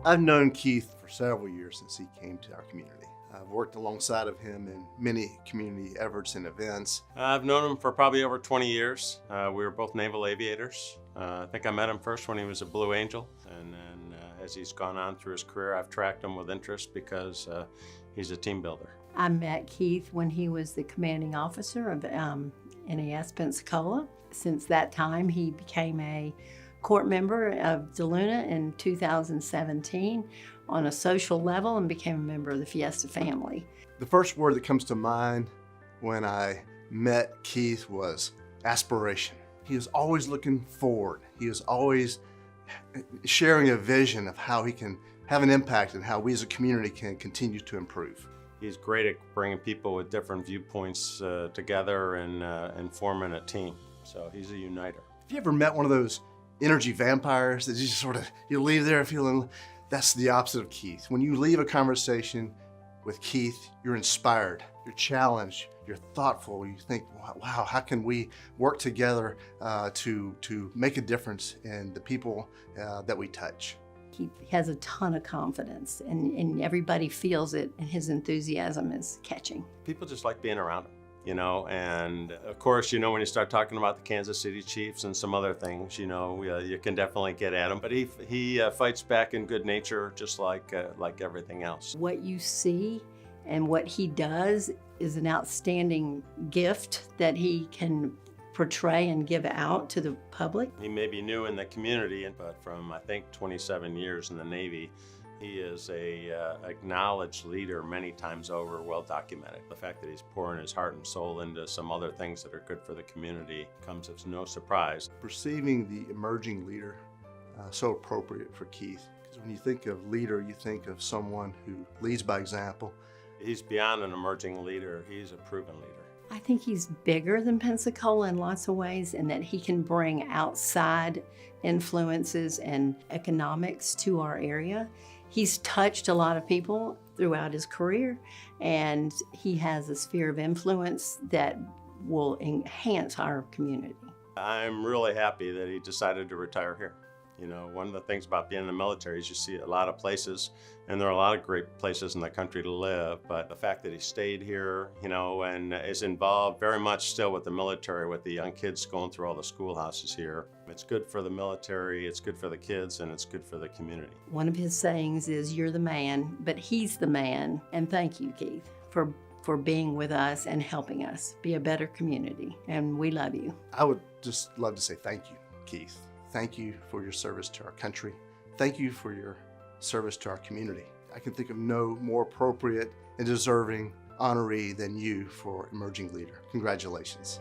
I've known Keith for several years since he came to our community. I've worked alongside of him in many community efforts and events. I've known him for probably over 20 years. We were both naval aviators. I think I met him first when he was a Blue Angel, and then as he's gone on through his career, I've tracked him with interest because he's a team builder. I met Keith when he was the commanding officer of NAS Pensacola. Since that time, he became a court member of DeLuna in 2017 on a social level and became a member of the Fiesta family. The first word that comes to mind when I met Keith was aspiration. He was always looking forward. He was always sharing a vision of how he can have an impact and how we as a community can continue to improve. He's great at bringing people with different viewpoints together and forming a team. So he's a uniter. Have you ever met one of those energy vampires that you just you leave there feeling? That's the opposite of Keith. When you leave a conversation with Keith, you're inspired, you're challenged, you're thoughtful. You think, wow, how can we work together to make a difference in the people that we touch? He has a ton of confidence, and everybody feels it, and his enthusiasm is catching. People just like being around him, you know, and of course, you know, when you start talking about the Kansas City Chiefs and some other things, you know, you can definitely get at him, but he fights back in good nature, just like everything else. What you see and what he does is an outstanding gift that he can portray and give out to the public. He may be new in the community, but from I think 27 years in the Navy, he is a acknowledged leader many times over, well documented. The fact that he's pouring his heart and soul into some other things that are good for the community comes as no surprise. Perceiving the emerging leader, so appropriate for Keith, because when you think of leader, you think of someone who leads by example. He's beyond an emerging leader, he's a proven leader. I think he's bigger than Pensacola in lots of ways, and that he can bring outside influences and economics to our area. He's touched a lot of people throughout his career, and he has a sphere of influence that will enhance our community. I'm really happy that he decided to retire here. You know, one of the things about being in the military is you see a lot of places, and there are a lot of great places in the country to live, but the fact that he stayed here, you know, and is involved very much still with the military, with the young kids going through all the schoolhouses here. It's good for the military, it's good for the kids, and it's good for the community. One of his sayings is, "You're the man, but he's the man." And thank you, Keith, for being with us and helping us be a better community. And we love you. I would just love to say thank you, Keith. Thank you for your service to our country. Thank you for your service to our community. I can think of no more appropriate and deserving honoree than you for emerging leader. Congratulations.